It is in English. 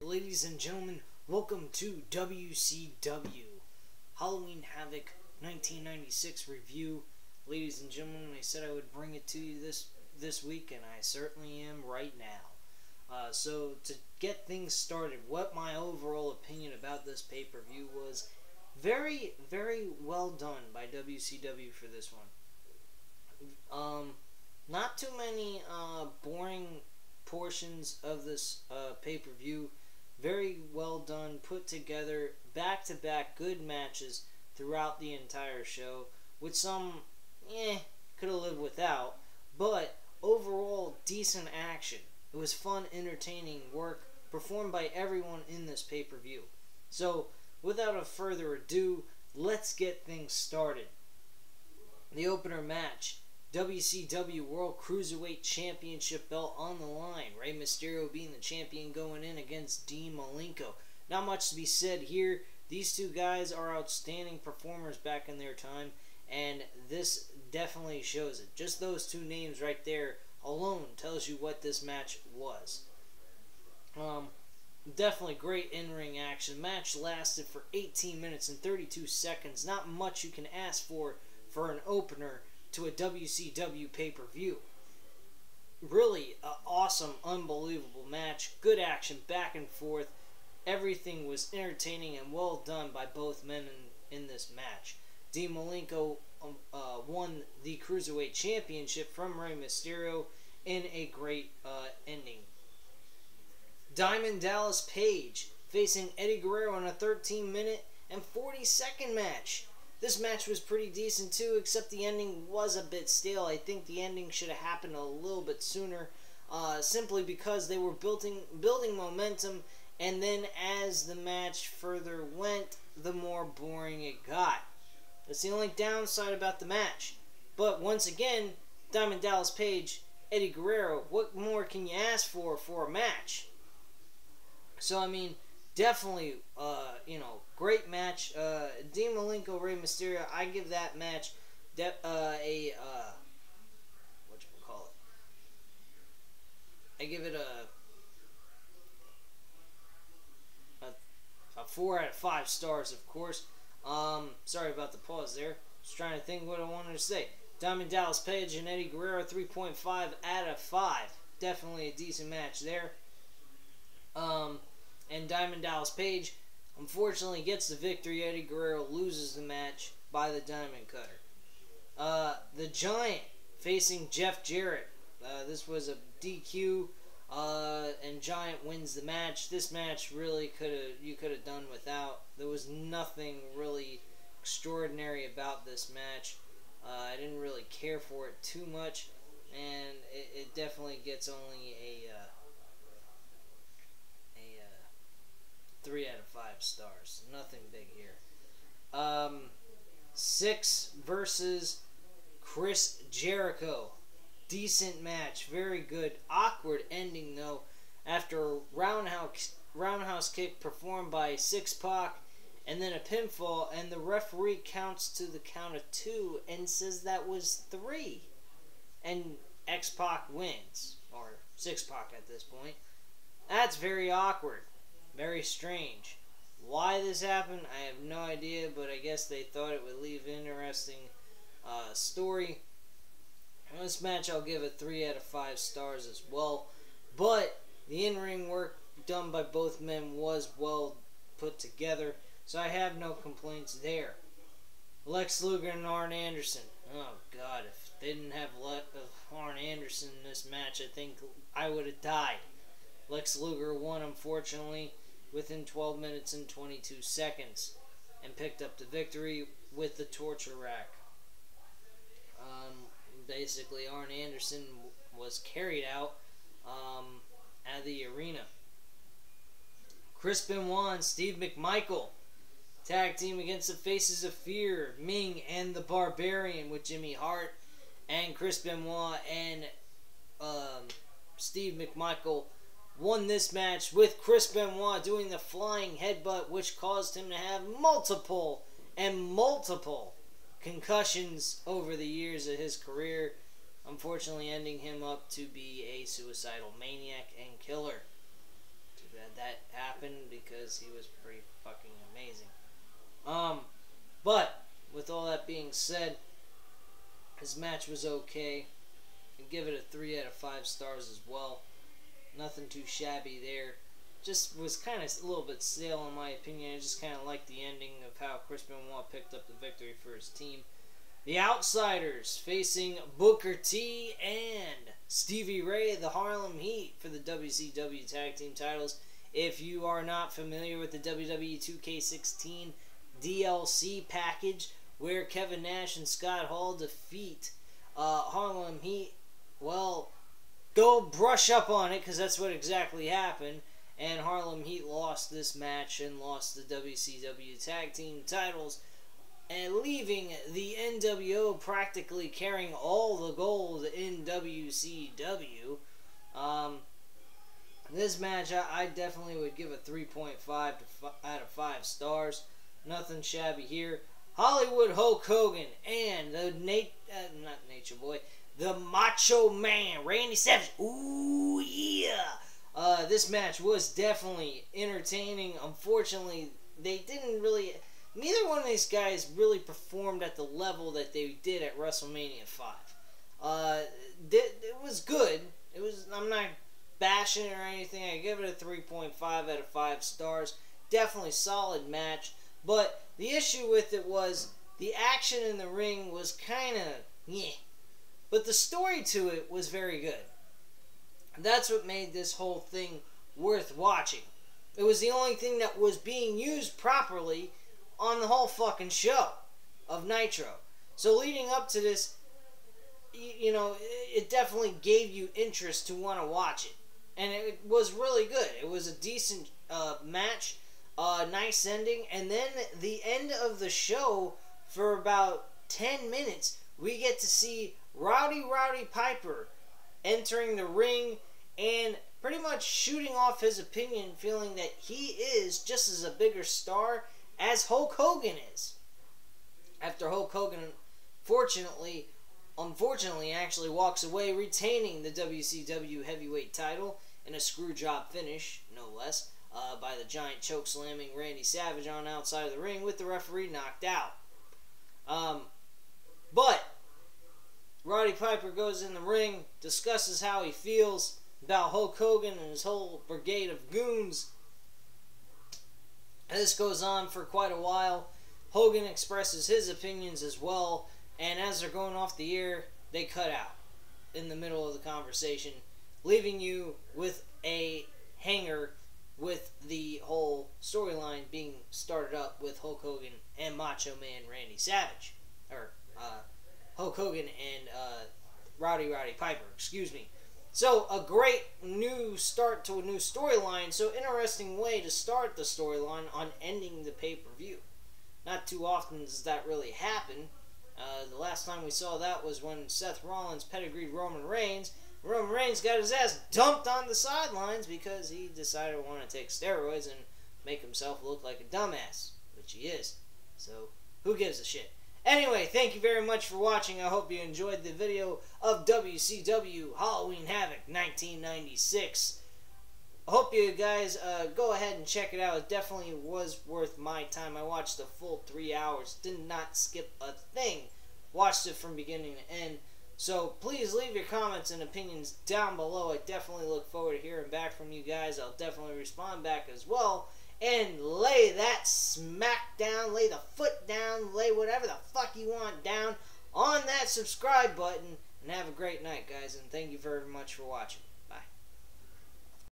Ladies and gentlemen, welcome to WCW Halloween Havoc 1996 review. Ladies and gentlemen, I said I would bring it to you this week, and I certainly am right now. So to get things started, what my overall opinion about this pay-per-view was, very, very well done by WCW for this one. Not too many boring portions of this pay-per-view. Very well done, put together, back-to-back good matches throughout the entire show, with some, could have lived without, but overall decent action. It was fun, entertaining work performed by everyone in this pay-per-view. So, without a further ado, let's get things started. The opener match, WCW World Cruiserweight Championship belt on the line. Rey Mysterio being the champion going in against Dean Malenko. Not much to be said here. These two guys are outstanding performers back in their time, and this definitely shows it. Just those two names right there alone tells you what this match was. Definitely great in-ring action. Match lasted for 18 minutes and 32 seconds. Not much you can ask for an opener to a WCW pay-per-view. Really awesome, unbelievable match. Good action, back and forth. Everything was entertaining and well done by both men in this match. Dean Malenko won the Cruiserweight Championship from Rey Mysterio in a great ending. Diamond Dallas Page facing Eddie Guerrero in a 13-minute and 40-second match. This match was pretty decent too, except the ending was a bit stale. I think the ending should have happened a little bit sooner, simply because they were building momentum, and then as the match further went, the more boring it got. That's the only downside about the match. But once again, Diamond Dallas Page, Eddie Guerrero, what more can you ask for a match? So, I mean, definitely, great match. Dean Malenko, Rey Mysterio, I give that match I give it a 4 out of 5 stars, of course. Sorry about the pause there. Just trying to think what I wanted to say. Diamond Dallas Page and Eddie Guerrero, 3.5 out of 5. Definitely a decent match there. And Diamond Dallas Page, unfortunately, gets the victory. Eddie Guerrero loses the match by the Diamond Cutter. The Giant facing Jeff Jarrett. This was a DQ, and Giant wins the match. This match really you could have done without. There was nothing really extraordinary about this match. I didn't really care for it too much, and it definitely gets only a 3 out of 5 stars. Nothing big here. Syxx versus Chris Jericho. Decent match. Very good. Awkward ending, though, after a roundhouse kick performed by X-Pac, and then a pinfall, and the referee counts to the count of 2 and says that was 3. And X-Pac wins. Or X-Pac at this point. That's very awkward. Very strange. Why this happened, I have no idea, but I guess they thought it would leave an interesting story. In this match, I'll give it 3 out of 5 stars as well. But the in-ring work done by both men was well put together, so I have no complaints there. Lex Luger and Arn Anderson. Oh, God, if they didn't have Arn Anderson in this match, I think I would have died. Lex Luger won, unfortunately, within 12 minutes and 22 seconds, and picked up the victory with the torture rack. Basically, Arn Anderson was carried out of the arena. Chris Benoit and Steve McMichael tag team against the Faces of Fear, Ming and the Barbarian, with Jimmy Hart and Chris Benoit and Steve McMichael won this match, with Chris Benoit doing the flying headbutt, which caused him to have multiple concussions over the years of his career, unfortunately ending him up to be a suicidal maniac and killer. Too bad that happened. happened because he was pretty fucking amazing. But with all that being said, his match was okay. I'd give it a 3 out of 5 stars as well. Nothing too shabby there. Just was kind of a little bit stale in my opinion. I just kind of liked the ending of how Chris Benoit picked up the victory for his team. The Outsiders facing Booker T and Stevie Ray, the Harlem Heat, for the WCW Tag Team titles. If you are not familiar with the WWE 2K16 DLC package, where Kevin Nash and Scott Hall defeat Harlem Heat, well, go brush up on it, because that's what exactly happened. And Harlem Heat lost this match and lost the WCW Tag Team titles, and leaving the NWO practically carrying all the gold in WCW. This match, I definitely would give a 3.5 out of 5 stars. Nothing shabby here. Hollywood Hulk Hogan and the not Nature Boy, the Macho Man, Randy Savage. Ooh, yeah! This match was definitely entertaining. Unfortunately, neither one of these guys really performed at the level that they did at WrestleMania 5. It was good. I'm not bashing it or anything. I give it a 3.5 out of 5 stars. Definitely solid match. But the issue with it was the action in the ring was kind of yeah. But the story to it was very good. That's what made this whole thing worth watching. It was the only thing that was being used properly on the whole fucking show of Nitro. So leading up to this, it definitely gave you interest to want to watch it. And it was really good. It was a decent match, nice ending, and then the end of the show, for about 10 minutes, we get to see Rowdy Piper entering the ring and pretty much shooting off his opinion, feeling that he is just as a bigger star as Hulk Hogan is. After Hulk Hogan, unfortunately, actually walks away retaining the WCW heavyweight title in a screwjob finish, no less, by the giant choke slamming Randy Savage on outside of the ring with the referee knocked out. But Roddy Piper goes in the ring, discusses how he feels about Hulk Hogan and his whole brigade of goons. And this goes on for quite a while. Hogan expresses his opinions as well, and as they're going off the air, they cut out in the middle of the conversation, leaving you with a hanger with the whole storyline being started up with Hulk Hogan and Macho Man Randy Savage. Or, Hulk Hogan and Rowdy Piper, excuse me. So, a great new start to a new storyline. So, interesting way to start the storyline on ending the pay-per-view. Not too often does that really happen. The last time we saw that was when Seth Rollins pedigreed Roman Reigns. Roman Reigns got his ass dumped on the sidelines because he decided to want to take steroids and make himself look like a dumbass, which he is. So, who gives a shit? Anyway, thank you very much for watching. I hope you enjoyed the video of WCW Halloween Havoc 1996. I hope you guys go ahead and check it out. It definitely was worth my time. I watched the full 3 hours. Did not skip a thing. Watched it from beginning to end. So please leave your comments and opinions down below. I definitely look forward to hearing back from you guys. I'll definitely respond back as well. And lay that smack down, lay the foot down, lay whatever the fuck you want down on that subscribe button. And have a great night, guys. And thank you very much for watching.